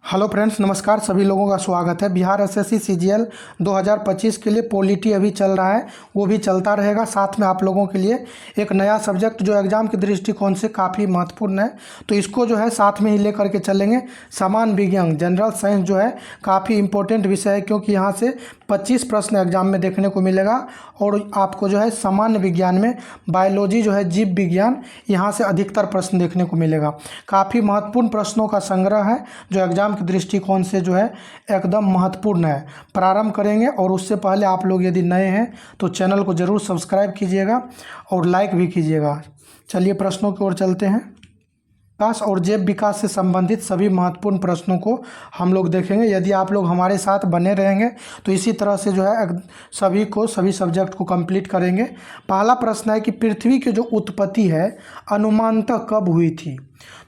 Hello friends, नमस्कार। सभी लोगों का स्वागत है। बिहार एसएससी सीजीएल 2025 के लिए पॉलिटी अभी चल रहा है, वो भी चलता रहेगा। साथ में आप लोगों के लिए एक नया सब्जेक्ट जो एग्ज़ाम के दृष्टिकोण से काफ़ी महत्वपूर्ण है, तो इसको जो है साथ में ही लेकर के चलेंगे। सामान्य विज्ञान जनरल साइंस जो है काफ़ी इंपॉर्टेंट विषय है, क्योंकि यहाँ से 25 प्रश्न एग्जाम में देखने को मिलेगा। और आपको जो है सामान्य विज्ञान में बायोलॉजी जो है जीव विज्ञान, यहाँ से अधिकतर प्रश्न देखने को मिलेगा। काफ़ी महत्वपूर्ण प्रश्नों का संग्रह है जो एग्जाम के दृष्टिकोण से जो है एकदम महत्वपूर्ण है। प्रारंभ करेंगे, और उससे पहले आप लोग यदि नए हैं तो चैनल को ज़रूर सब्सक्राइब कीजिएगा और लाइक भी कीजिएगा। चलिए प्रश्नों की ओर चलते हैं। विकास और जैव विकास से संबंधित सभी महत्वपूर्ण प्रश्नों को हम लोग देखेंगे। यदि आप लोग हमारे साथ बने रहेंगे तो इसी तरह से जो है सभी सब्जेक्ट को कंप्लीट करेंगे। पहला प्रश्न है कि पृथ्वी की जो उत्पत्ति है अनुमानतः कब हुई थी?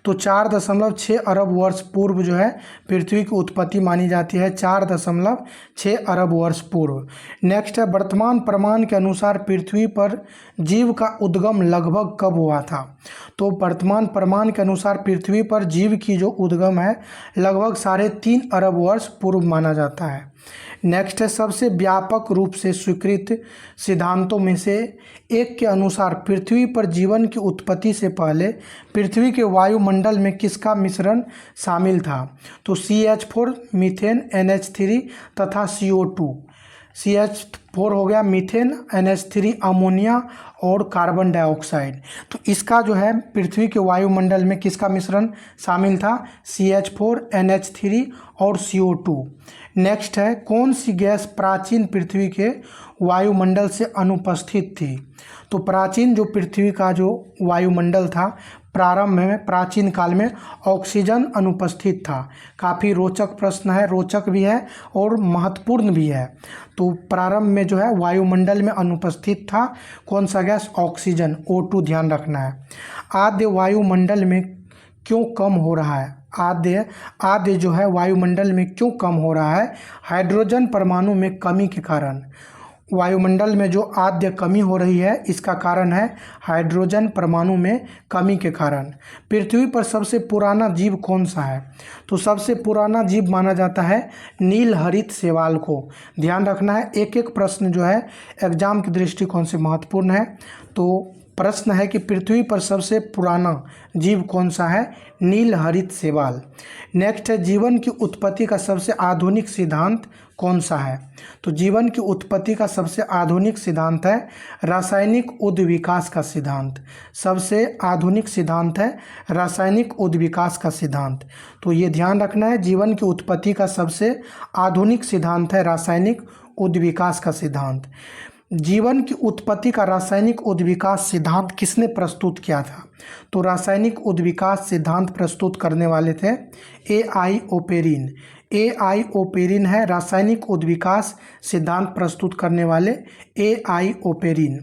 तो 4.6 अरब वर्ष पूर्व जो है पृथ्वी की उत्पत्ति मानी जाती है। 4.6 अरब वर्ष पूर्व। नेक्स्ट है, वर्तमान प्रमाण के अनुसार पृथ्वी पर जीव का उद्गम लगभग कब हुआ था? तो वर्तमान प्रमाण के अनुसार पृथ्वी पर जीव की जो उद्गम है लगभग 3.5 अरब वर्ष पूर्व माना जाता है। नेक्स्ट है, सबसे व्यापक रूप से स्वीकृत सिद्धांतों में से एक के अनुसार पृथ्वी पर जीवन की उत्पत्ति से पहले पृथ्वी के वायुमंडल में किसका मिश्रण शामिल था? तो CH4, मीथेन, NH3 तथा CO2। CH4 हो गया मीथेन, NH3 अमोनिया और कार्बन डाइऑक्साइड। तो इसका जो है पृथ्वी के वायुमंडल में किसका मिश्रण शामिल था? CH4, NH3 और CO2। नेक्स्ट है, कौन सी गैस प्राचीन पृथ्वी के वायुमंडल से अनुपस्थित थी? तो प्राचीन जो पृथ्वी का जो वायुमंडल था प्रारंभ में, प्राचीन काल में ऑक्सीजन अनुपस्थित था। काफ़ी रोचक प्रश्न है, रोचक भी है और महत्वपूर्ण भी है। तो प्रारंभ में जो है वायुमंडल में अनुपस्थित था कौन सा गैस? ऑक्सीजन, O2 ध्यान रखना है। आद्य वायुमंडल में क्यों कम हो रहा है? आद्य जो है वायुमंडल में क्यों कम हो रहा है? हाइड्रोजन परमाणु में कमी के कारण। वायुमंडल में जो आद्य कमी हो रही है इसका कारण है हाइड्रोजन परमाणु में कमी के कारण। पृथ्वी पर सबसे पुराना जीव कौन सा है? तो सबसे पुराना जीव माना जाता है नीलहरित शैवाल को। ध्यान रखना है, एक एक प्रश्न जो है एग्जाम के दृष्टिकोण से महत्वपूर्ण है। तो प्रश्न है कि पृथ्वी पर सबसे पुराना जीव कौन सा है? नीलहरित शैवाल। नेक्स्ट है, जीवन की उत्पत्ति का सबसे आधुनिक सिद्धांत कौन सा है? तो जीवन की उत्पत्ति का सबसे आधुनिक सिद्धांत है रासायनिक उद्विकास का सिद्धांत। सबसे आधुनिक सिद्धांत है रासायनिक उद्विकास का सिद्धांत। तो ये ध्यान रखना है, जीवन की उत्पत्ति का सबसे आधुनिक सिद्धांत है रासायनिक उद्विकास का सिद्धांत। जीवन की उत्पत्ति का रासायनिक उद्विकास सिद्धांत किसने प्रस्तुत किया था? तो रासायनिक उद्विकास सिद्धांत प्रस्तुत करने वाले थे AI ओपेरिन। AI ओपेरिन है रासायनिक उद्विकास सिद्धांत प्रस्तुत करने वाले AI ओपेरिन।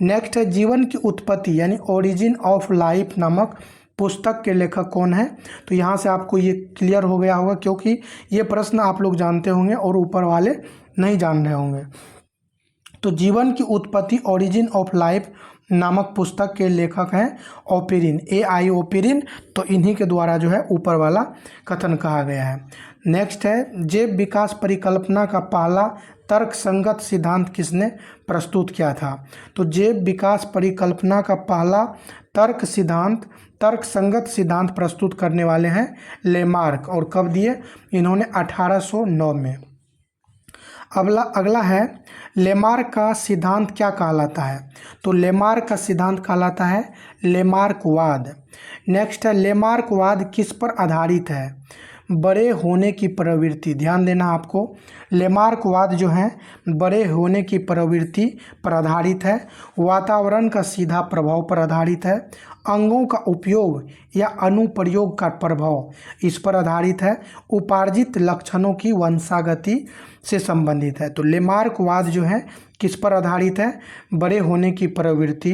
नेक्स्ट है, जीवन की उत्पत्ति यानी ओरिजिन ऑफ लाइफ नामक पुस्तक के लेखक कौन है? तो यहाँ से आपको ये क्लियर हो गया होगा, क्योंकि ये प्रश्न आप लोग जानते होंगे और ऊपर वाले नहीं जान रहे होंगे। तो जीवन की उत्पत्ति ओरिजिन ऑफ लाइफ नामक पुस्तक के लेखक हैं ओपेरिन, AI ओपेरिन। तो इन्हीं के द्वारा जो है ऊपर वाला कथन कहा गया है। नेक्स्ट है, जैव विकास परिकल्पना का पहला तर्कसंगत सिद्धांत किसने प्रस्तुत किया था? तो जैव विकास परिकल्पना का पहला तर्कसंगत सिद्धांत प्रस्तुत करने वाले हैं लेमार्क। और कब दिए? इन्होंने 1809 में। अगला है, लेमार्क का सिद्धांत क्या कहलाता है? तो लेमार्क का सिद्धांत कहलाता है लेमार्कवाद। नेक्स्ट है, लेमार्कवाद किस पर आधारित है? बड़े होने की प्रवृत्ति। ध्यान देना आपको, लेमार्कवाद जो है बड़े होने की प्रवृत्ति पर आधारित है। वातावरण का सीधा प्रभाव पर आधारित है। अंगों का उपयोग या अनुप्रयोग का प्रभाव इस पर आधारित है। उपार्जित लक्षणों की वंशागति से संबंधित है। तो लेमार्कवाद जो है किस पर आधारित है? बड़े होने की प्रवृत्ति,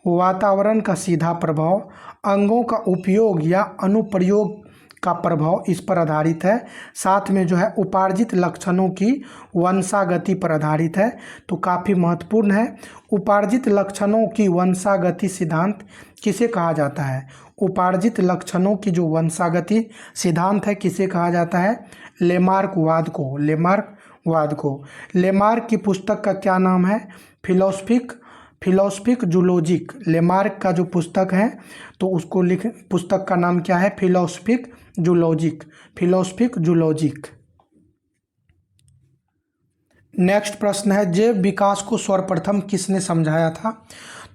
वातावरण का सीधा प्रभाव, अंगों का उपयोग या अनुप्रयोग का प्रभाव इस पर आधारित है। साथ में जो है उपार्जित लक्षणों की वंशागति पर आधारित है। तो काफ़ी महत्वपूर्ण है। उपार्जित लक्षणों की वंशागति सिद्धांत किसे कहा जाता है? उपार्जित लक्षणों की जो वंशागति सिद्धांत है किसे कहा जाता है? लेमार्कवाद को। लेमार्कवाद को। लेमार्क की पुस्तक का क्या नाम है? Philosophic zoologic. लेमार्क का जो पुस्तक है तो उसको पुस्तक का नाम क्या है? Philosophic zoologic. नेक्स्ट प्रश्न है, जैव विकास को सर्वप्रथम किसने समझाया था?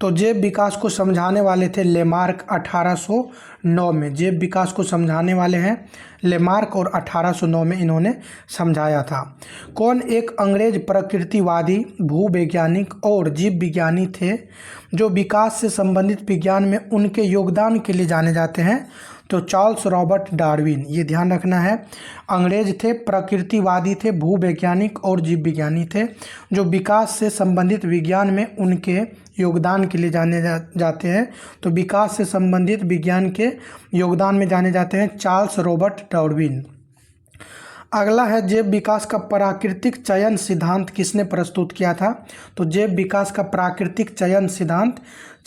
तो जैव विकास को समझाने वाले थे लेमार्क 1809 में। जैव विकास को समझाने वाले हैं लेमार्क और 1809 में इन्होंने समझाया था। कौन एक अंग्रेज प्रकृतिवादी, भूवैज्ञानिक और जीव विज्ञानी थे जो विकास से संबंधित विज्ञान में उनके योगदान के लिए जाने जाते हैं? तो चार्ल्स रॉबर्ट डार्विन। ये ध्यान रखना है। अंग्रेज थे, प्रकृतिवादी थे, भूवैज्ञानिक और जीव विज्ञानी थे जो विकास से संबंधित विज्ञान में उनके योगदान के लिए जाने जाते हैं। तो विकास से संबंधित विज्ञान के योगदान में जाने जाते हैं चार्ल्स रॉबर्ट डार्विन। अगला है, जैव विकास का प्राकृतिक चयन सिद्धांत किसने प्रस्तुत किया था? तो जैव विकास का प्राकृतिक चयन सिद्धांत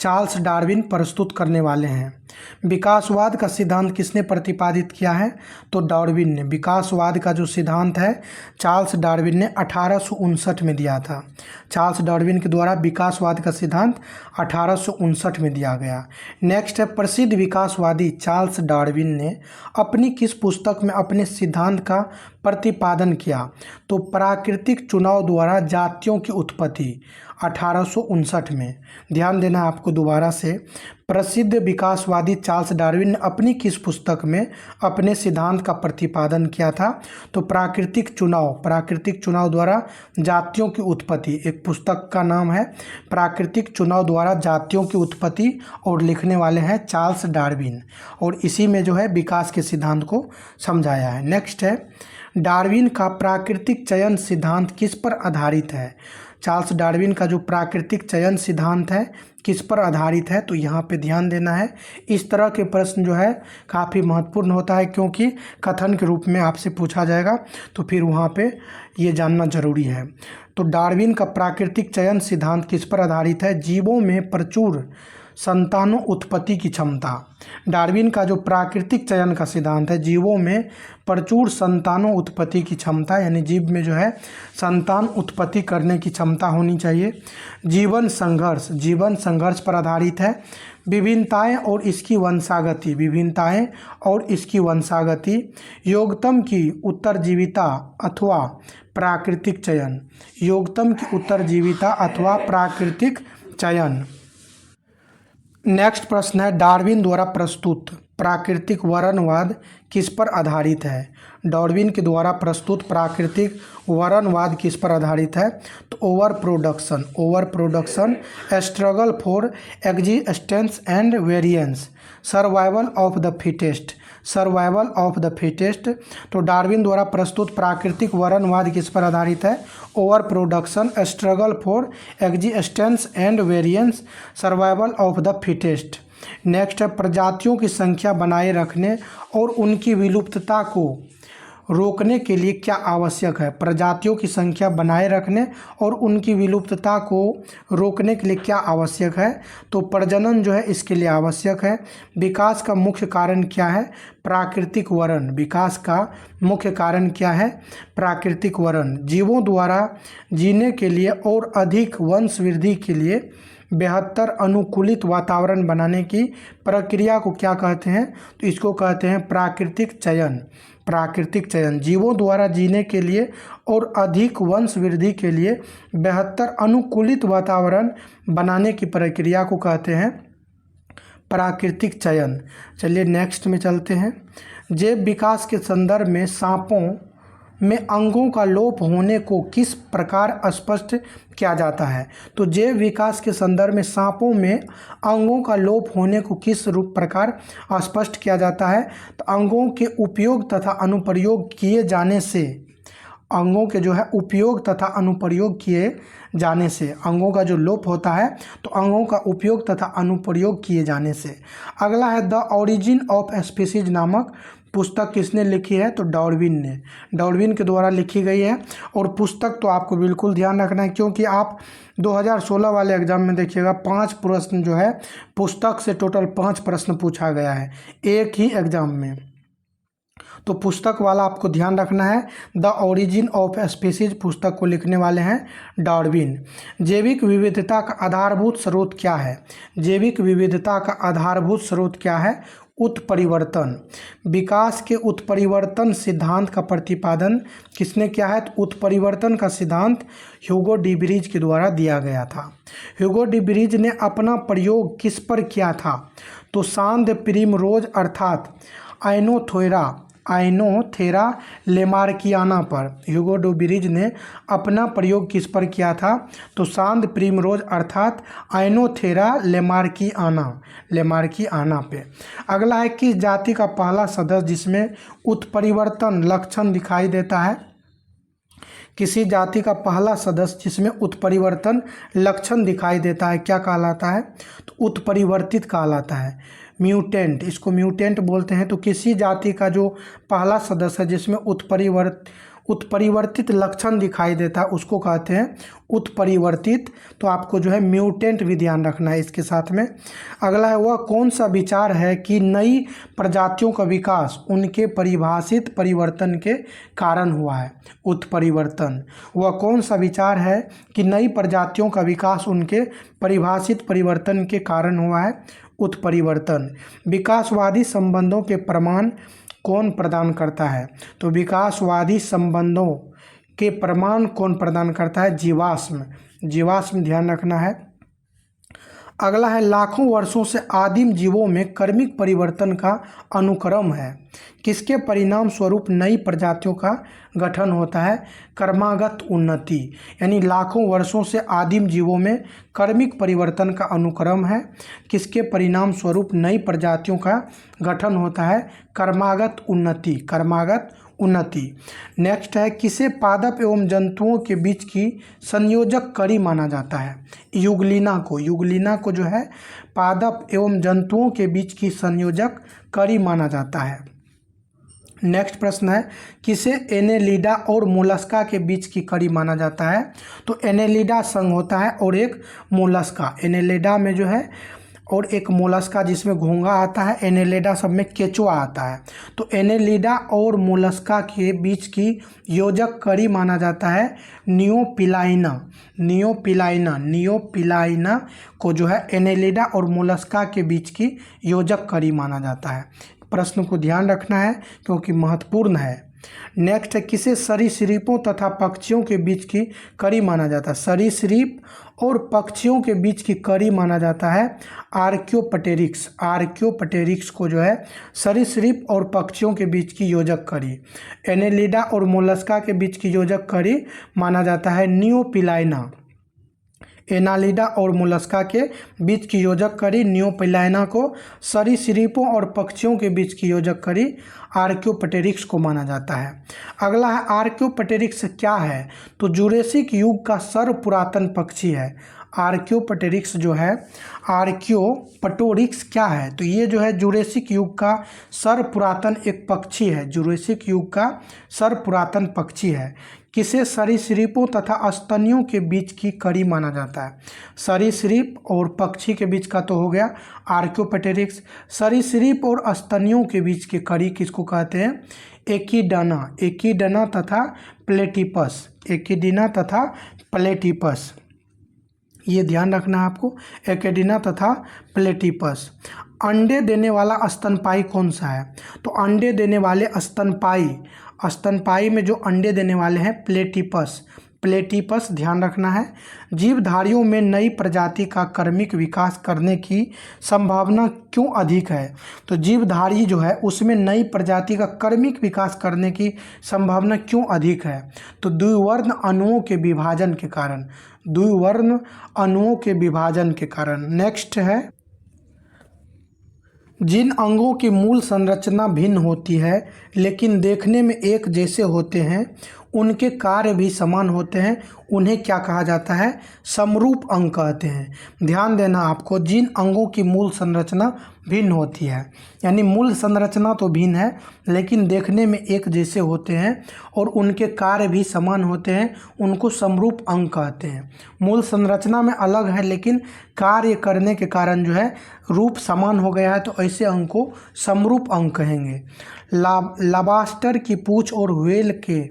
चार्ल्स डार्विन प्रस्तुत करने वाले हैं। विकासवाद का सिद्धांत किसने प्रतिपादित किया है? तो डार्विन ने। विकासवाद का जो सिद्धांत है चार्ल्स डार्विन ने 1859 में दिया था। चार्ल्स डार्विन के द्वारा विकासवाद का सिद्धांत 1859 में दिया गया। नेक्स्ट है, प्रसिद्ध विकासवादी चार्ल्स डार्विन ने अपनी किस पुस्तक में अपने सिद्धांत का प्रतिपादन किया? तो प्राकृतिक चुनाव द्वारा जातियों की उत्पत्ति 1859 में। ध्यान देना आपको दोबारा से। प्रसिद्ध विकासवादी चार्ल्स डार्विन ने अपनी किस पुस्तक में अपने सिद्धांत का प्रतिपादन किया था? तो प्राकृतिक चुनाव द्वारा जातियों की उत्पत्ति। एक पुस्तक का नाम है प्राकृतिक चुनाव द्वारा जातियों की उत्पत्ति और लिखने वाले हैं चार्ल्स डार्विन। और इसी में जो है विकास के सिद्धांत को समझाया है। नेक्स्ट है, डार्विन का प्राकृतिक चयन सिद्धांत किस पर आधारित है? चार्ल्स डार्विन का जो प्राकृतिक चयन सिद्धांत है किस पर आधारित है? तो यहाँ पे ध्यान देना है। इस तरह के प्रश्न जो है काफ़ी महत्वपूर्ण होता है क्योंकि कथन के रूप में आपसे पूछा जाएगा, तो फिर वहाँ पे ये जानना जरूरी है। तो डार्विन का प्राकृतिक चयन सिद्धांत किस पर आधारित है? जीवों में प्रचुर संतानों उत्पत्ति की क्षमता। डार्विन का जो प्राकृतिक चयन का सिद्धांत है, जीवों में प्रचुर संतानों उत्पत्ति की क्षमता, यानी जीव में जो है संतान उत्पत्ति करने की क्षमता होनी चाहिए। जीवन संघर्ष पर आधारित है। विभिन्नताएं और इसकी वंशागति, योगतम की उत्तरजीविता अथवा प्राकृतिक चयन। नेक्स्ट प्रश्न है, डार्विन द्वारा प्रस्तुत प्राकृतिक वर्णवाद किस पर आधारित है? डार्विन के द्वारा प्रस्तुत प्राकृतिक वर्णवाद किस पर आधारित है? तो over production, struggle for existence and variance, survival of the fittest. तो डार्विन द्वारा प्रस्तुत प्राकृतिक वर्णवाद किस पर आधारित है? Over production, struggle for existence and variance, survival of the fittest. Next है, प्रजातियों की संख्या बनाए रखने और उनकी विलुप्तता को रोकने के लिए क्या आवश्यक है? प्रजातियों की संख्या बनाए रखने और उनकी विलुप्तता को रोकने के लिए क्या आवश्यक है? तो प्रजनन जो है इसके लिए आवश्यक है। विकास का मुख्य कारण क्या है? प्राकृतिक वर्ण। विकास का मुख्य कारण क्या है? प्राकृतिक वर्ण। जीवों द्वारा जीने के लिए और अधिक वंश वृद्धि के लिए बेहतर अनुकूलित वातावरण बनाने की प्रक्रिया को क्या कहते हैं? तो इसको कहते हैं प्राकृतिक चयन। जीवों द्वारा जीने के लिए और अधिक वंश वृद्धि के लिए बेहतर अनुकूलित वातावरण बनाने की प्रक्रिया को कहते हैं प्राकृतिक चयन। चलिए नेक्स्ट में चलते हैं। जैव विकास के संदर्भ में सांपों में अंगों का लोप होने को किस प्रकार स्पष्ट किया जाता है? तो जैव विकास के संदर्भ में सांपों में अंगों का लोप होने को किस प्रकार स्पष्ट किया जाता है? तो अंगों के उपयोग तथा अनुप्रयोग किए जाने से, अंगों के जो है उपयोग तथा अनुप्रयोग किए जाने से, अंगों का जो लोप होता है तो अंगों का उपयोग तथा अनुप्रयोग किए जाने से। अगला है, द ओरिजिन ऑफ स्पीसीज नामक पुस्तक किसने लिखी है? तो डार्विन ने, डार्विन के द्वारा लिखी गई है। और पुस्तक तो आपको बिल्कुल ध्यान रखना है, क्योंकि आप 2016 वाले एग्जाम में देखिएगा 5 प्रश्न जो है पुस्तक से, टोटल 5 प्रश्न पूछा गया है एक ही एग्जाम में। तो पुस्तक वाला आपको ध्यान रखना है। द ओरिजिन ऑफ स्पीसीज पुस्तक को लिखने वाले हैं डार्विन। जैविक विविधता का आधारभूत स्रोत क्या है? जैविक विविधता का आधारभूत स्रोत क्या है? उत्परिवर्तन। विकास के उत्परिवर्तन सिद्धांत का प्रतिपादन किसने किया है? तो उत्परिवर्तन का सिद्धांत ह्यूगो डी ब्रीज के द्वारा दिया गया था। ह्यूगो डी ब्रीज ने अपना प्रयोग किस पर किया था? तो सांद प्रिमरोज अर्थात आइनोथेरा लेमार्कियाना पर ह्यूगो डी ब्रीज ने अपना प्रयोग किस पर किया था? तो सांद प्रिमरोज अर्थात आइनोथेरा लेमार्कियाना पे। अगला है, किस जाति का पहला सदस्य जिसमें उत्परिवर्तन लक्षण दिखाई देता है? किसी जाति का पहला सदस्य जिसमें उत्परिवर्तन लक्षण दिखाई देता है क्या कहलाता है? तो उत्परिवर्तित कहलाता है, म्यूटेंट, इसको म्यूटेंट बोलते हैं। तो किसी जाति का जो पहला सदस्य है जिसमें उत्परिवर्तित लक्षण दिखाई देता है उसको कहते हैं उत्परिवर्तित। तो आपको जो है म्यूटेंट भी ध्यान रखना है इसके साथ में। अगला है, वह कौन सा विचार है कि नई प्रजातियों का विकास उनके परिभाषित परिवर्तन के कारण हुआ है? उत्परिवर्तन। वह कौन सा विचार है कि नई प्रजातियों का विकास उनके परिभाषित परिवर्तन के कारण हुआ है? उत्परिवर्तन। विकासवादी संबंधों के प्रमाण कौन प्रदान करता है? तो विकासवादी संबंधों के प्रमाण कौन प्रदान करता है? जीवाश्म ध्यान रखना है। अगला है, लाखों वर्षों से आदिम जीवों में कर्मिक परिवर्तन का अनुक्रम है, किसके परिणाम स्वरूप नई प्रजातियों का गठन होता है? कर्मागत उन्नति। यानी लाखों वर्षों से आदिम जीवों में कर्मिक परिवर्तन का अनुक्रम है, किसके परिणाम स्वरूप नई प्रजातियों का गठन होता है? कर्मागत उन्नति। नेक्स्ट है, किसे पादप एवं जंतुओं के बीच की संयोजक कड़ी माना जाता है? युगलिना को जो है पादप एवं जंतुओं के बीच की संयोजक कड़ी माना जाता है। नेक्स्ट प्रश्न है, किसे एनेलिडा और मोलस्का के बीच की कड़ी माना जाता है? तो एनेलिडा संघ होता है और एक मोलस्का, एनेलिडा में जो है और एक मोलस्का जिसमें घोंघा आता है, एनेलिडा सब में केचुआ आता है। तो एनेलिडा और मोलस्का के बीच की योजक कड़ी माना जाता है नियोपिलाइना को जो है एनेलिडा और मोलस्का के बीच की योजक कड़ी माना जाता है। प्रश्न को ध्यान रखना है क्योंकि महत्वपूर्ण है। नेक्स्ट है, किसे सरीसृपों तथा पक्षियों के बीच की कड़ी माना जाता है? सरीसृप और पक्षियों के बीच की कड़ी माना जाता है आर्क्योपटेरिक्स को जो है सरीसृप और पक्षियों के बीच की योजक कड़ी। एनेलिडा और मोलस्का के बीच की योजक कड़ी माना जाता है नियोपिलाइना। एनालिडा और मोलस्का के बीच की योजक कड़ी नियोपिलाइना को, सरीसृपों और पक्षियों के बीच की योजक कड़ी आर्क्योपटेरिक्स को माना जाता है। अगला है, आर्क्योपटेरिक्स क्या है? तो जुरेसिक युग का सर्वपुरातन पक्षी है। आर्क्योपटेरिक्स जो है, आर्क्योपटेरिक्स क्या है? तो ये जो है जुरेसिक युग का सर्वपुरातन एक पक्षी है, जुरेसिक युग का सर्वपुरातन पक्षी है। किसे सरीसृपों तथा स्तनियों के बीच की कड़ी माना जाता है? सरीसृप और पक्षी के बीच का तो हो गया आर्क्योपटेरिक्स। सरीसृप और स्तनियों के बीच की कड़ी किसको कहते हैं? एकिडाना तथा प्लेटिपस। ये ध्यान रखना है आपको, एकिडाना तथा प्लेटिपस। अंडे देने वाला स्तनपायी कौन सा है? तो अंडे देने वाले स्तनपायी में जो अंडे देने वाले हैं प्लेटिपस ध्यान रखना है। जीवधारियों में नई प्रजाति का कर्मिक विकास करने की संभावना क्यों अधिक है? तो जीवधारी जो है उसमें नई प्रजाति का कर्मिक विकास करने की संभावना क्यों अधिक है? तो द्विवर्ण अणुओं के विभाजन के कारण। नेक्स्ट है, जिन अंगों की मूल संरचना भिन्न होती है लेकिन देखने में एक जैसे होते हैं उनके कार्य भी समान होते हैं, उन्हें क्या कहा जाता है? समरूप अंग कहते हैं। ध्यान देना आपको, जिन अंगों की मूल संरचना भिन्न होती है, यानी मूल संरचना तो भिन्न है लेकिन देखने में एक जैसे होते हैं और उनके कार्य भी समान होते हैं, उनको समरूप अंग कहते हैं। मूल संरचना में अलग है लेकिन कार्य करने के कारण जो है रूप समान हो गया है, तो ऐसे अंग को समरूप अंग कहेंगे। लॉबस्टर की पूंछ और व्हेल के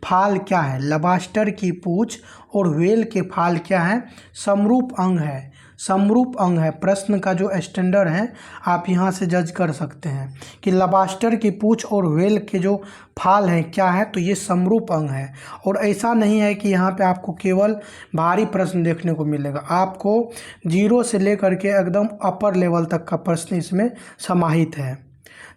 फाल क्या है? लॉबस्टर की पूंछ और व्हेल के फाल क्या है? समरूप अंग है, समरूप अंग है। प्रश्न का जो स्टैंडर्ड है आप यहाँ से जज कर सकते हैं कि लॉबस्टर की पूंछ और व्हेल के जो फाल हैं क्या है, तो ये समरूप अंग है। और ऐसा नहीं है कि यहाँ पे आपको केवल भारी प्रश्न देखने को मिलेगा, आपको 0 से लेकर के एकदम अपर लेवल तक का प्रश्न इसमें समाहित है।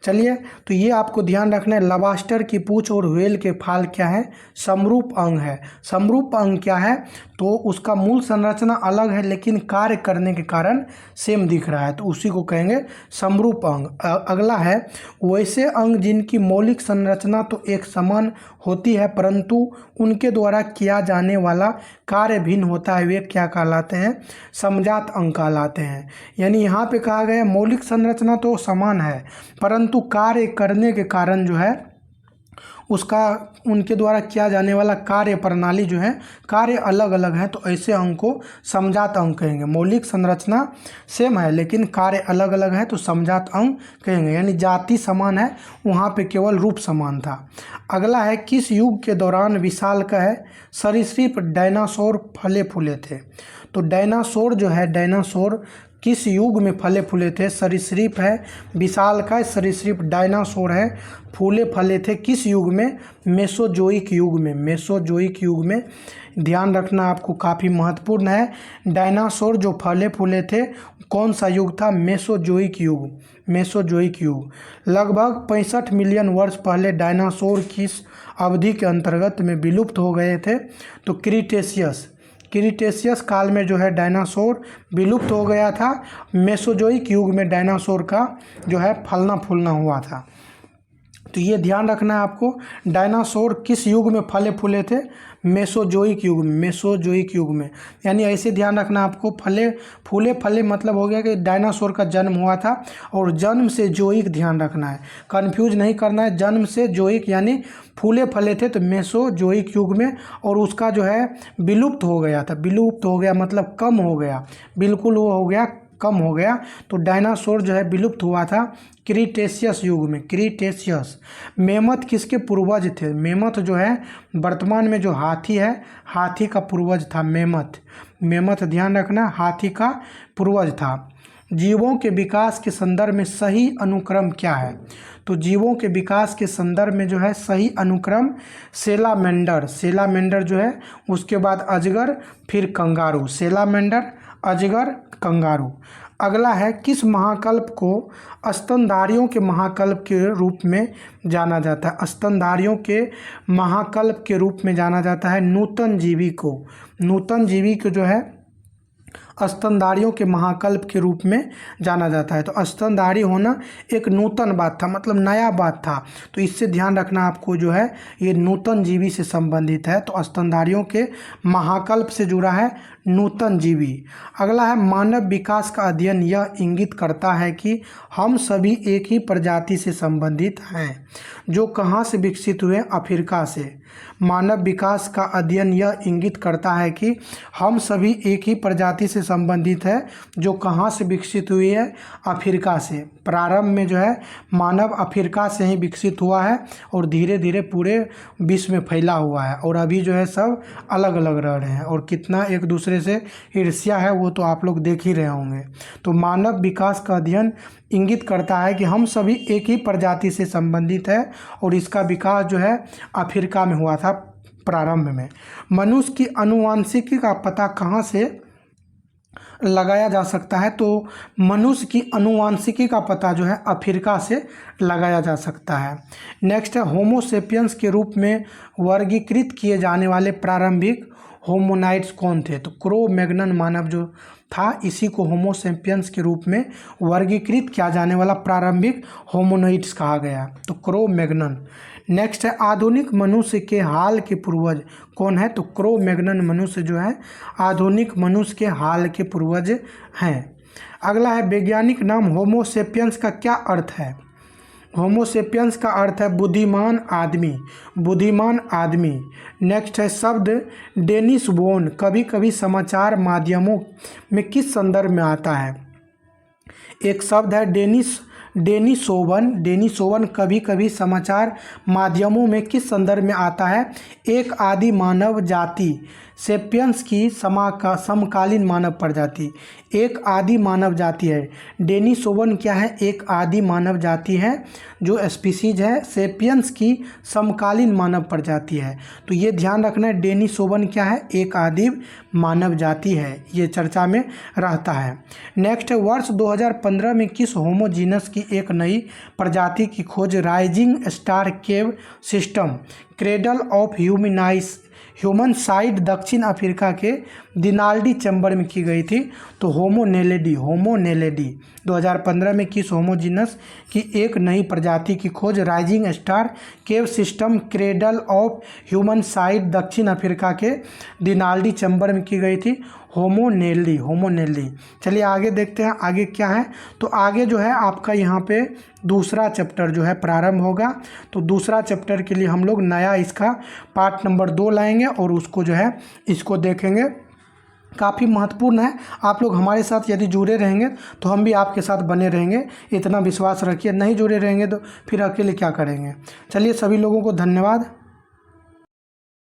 चलिए, तो ये आपको ध्यान रखना है, लॉबस्टर की पूंछ और व्हेल के फाल क्या है? समरूप अंग है। समरूप अंग क्या है? तो उसका मूल संरचना अलग है लेकिन कार्य करने के कारण सेम दिख रहा है, तो उसी को कहेंगे समरूप अंग। अगला है, वैसे अंग जिनकी मौलिक संरचना तो एक समान होती है परंतु उनके द्वारा किया जाने वाला कार्य भिन्न होता है, वे क्या कहलाते हैं? समजात अंग कहलाते हैं। यानी यहाँ पे कहा गया मौलिक संरचना तो समान है परंतु कार्य करने के कारण जो है उसका उनके द्वारा किया जाने वाला कार्य प्रणाली जो है कार्य अलग अलग है, तो ऐसे अंग को समजात अंग कहेंगे। मौलिक संरचना सेम है लेकिन कार्य अलग अलग है तो समजात अंग कहेंगे। यानी जाति समान है, वहाँ पे केवल रूप समान था। अगला है, किस युग के दौरान विशालकाय सरीसृप डायनासोर फले फूले थे? तो डायनासोर जो है, डायनासोर किस युग में फले फूले थे? सरीसृप है, विशालकाय सरीसृप डायनासोर है, फूले फले थे किस युग में? मेसोजोइक युग में। मेसोजोइक युग में ध्यान रखना आपको काफ़ी महत्वपूर्ण है। डायनासोर जो फले फूले थे कौन सा युग था? मेसोजोइक युग। मेसोजोइक युग लगभग 65 मिलियन वर्ष पहले डायनासोर किस अवधि के अंतर्गत में विलुप्त हो गए थे? तो क्रीटेशियस काल में जो है डायनासोर विलुप्त हो गया था। मेसोजोइक युग में डायनासोर का जो है फलना फूलना हुआ था। तो ये ध्यान रखना है आपको, डायनासोर किस युग में फले फूले थे? मेसोजोइक युग में। मेसोजोइक युग में, यानी ऐसे ध्यान रखना आपको, फले मतलब हो गया कि डायनासोर का जन्म हुआ था, और जन्म से जोइक ध्यान रखना है, कंफ्यूज नहीं करना है। जन्म से जोइक यानी फूले फले थे तो मेसोजोइक युग में, और उसका जो है विलुप्त हो गया था। विलुप्त हो गया मतलब कम हो गया, बिल्कुल वो हो गया कम हो गया। तो डायनासोर जो है विलुप्त हुआ था क्रीटेशियस युग में। क्रीटेशियस। मेमथ किसके पूर्वज थे? मेमथ जो है वर्तमान में जो हाथी है, हाथी का पूर्वज था मेमथ। मेमथ ध्यान रखना, हाथी का पूर्वज था। जीवों के विकास के संदर्भ में सही अनुक्रम क्या है? तो जीवों के विकास के संदर्भ में जो है सही अनुक्रम सेलामेंडर। सेलामेंडर जो है, उसके बाद अजगर, फिर कंगारू। सेलामेंडर, अजगर, कंगारू। अगला है, किस महाकल्प को स्तनधारियों के महाकल्प के रूप में जाना जाता है? स्तनधारियों के महाकल्प के रूप में जाना जाता है नूतन जीवी को। नूतन जीवी को जो है स्तनधारियों के महाकल्प के रूप में जाना जाता है। तो स्तनधारी होना एक नूतन बात था, मतलब नया बात था, तो इससे ध्यान रखना आपको जो है ये नूतन जीवी से संबंधित है। तो स्तनधारियों के महाकल्प से जुड़ा है नूतन जीवी। अगला है, मानव विकास का अध्ययन यह इंगित करता है कि हम सभी एक ही प्रजाति से संबंधित हैं, जो कहाँ से विकसित हुए? अफ्रीका से। मानव विकास का अध्ययन यह इंगित करता है कि हम सभी एक ही प्रजाति से संबंधित है, जो कहाँ से विकसित हुई है? अफ्रीका से। प्रारंभ में जो है मानव अफ्रीका से ही विकसित हुआ है और धीरे धीरे पूरे विश्व में फैला हुआ है, और अभी जो है सब अलग अलग रह रहे हैं, और कितना एक दूसरे से ईर्ष्या है वो तो आप लोग देख ही रहे होंगे। तो मानव विकास का अध्ययन इंगित करता है कि हम सभी एक ही प्रजाति से संबंधित है, और इसका विकास जो है अफ्रीका में हुआ था प्रारंभ में। मनुष्य की आनुवंशिकी का पता कहाँ से लगाया जा सकता है? तो मनुष्य की आनुवंशिकी का पता जो है अफ्रीका से लगाया जा सकता है। नेक्स्ट है, होमोसेपियंस के रूप में वर्गीकृत किए जाने वाले प्रारंभिक होमोनाइड्स कौन थे? तो क्रो मैग्नन मानव जो था, इसी को होमोसेपियंस के रूप में वर्गीकृत किया जाने वाला प्रारंभिक होमोनाइड्स कहा गया, तो क्रो मैग्नन। नेक्स्ट है आधुनिक मनुष्य के हाल के पूर्वज कौन है, तो क्रो मैग्नन मनुष्य जो है आधुनिक मनुष्य के हाल के पूर्वज हैं। अगला है वैज्ञानिक नाम होमोसेपियंस का क्या अर्थ है। होमोसेपियंस का अर्थ है बुद्धिमान आदमी, बुद्धिमान आदमी। नेक्स्ट है शब्द डेनिस बोन कभी कभी समाचार माध्यमों में किस संदर्भ में आता है। एक शब्द है डेनिसोवन, डेनिसोवन कभी कभी समाचार माध्यमों में किस संदर्भ में आता है। एक आदि मानव जाति, सेपियंस की समकालीन मानव प्रजाति, एक आदि मानव जाति है। डेनिसोवन क्या है, एक आदि मानव जाति है जो स्पीसीज है। सेपियंस की समकालीन मानव प्रजाति है। तो ये ध्यान रखना है, डेनिसोवन क्या है, एक आदि मानव जाति है, ये चर्चा में रहता है। नेक्स्ट है वर्ष 2015 में किस होमोजीनस की एक नई प्रजाति की खोज rising star cave system cradle of human side दक्षिण अफ्रीका के दिनाल्डी चैम्बर में की गई थी। तो होमोनेलिडी 2015 में किस होमोजीनस की एक नई प्रजाति की खोज rising star cave system cradle of human side दक्षिण अफ्रीका के दिनाल्डी चैम्बर में की गई थी, होमोनेली। चलिए आगे देखते हैं आगे क्या है। तो आगे जो है आपका यहाँ पे दूसरा चैप्टर जो है प्रारंभ होगा। तो दूसरा चैप्टर के लिए हम लोग नया इसका पार्ट नंबर 2 लाएंगे और उसको जो है इसको देखेंगे। काफ़ी महत्वपूर्ण है, आप लोग हमारे साथ यदि जुड़े रहेंगे तो हम भी आपके साथ बने रहेंगे, इतना विश्वास रखिए। नहीं जुड़े रहेंगे तो फिर अकेले क्या करेंगे। चलिए सभी लोगों को धन्यवाद।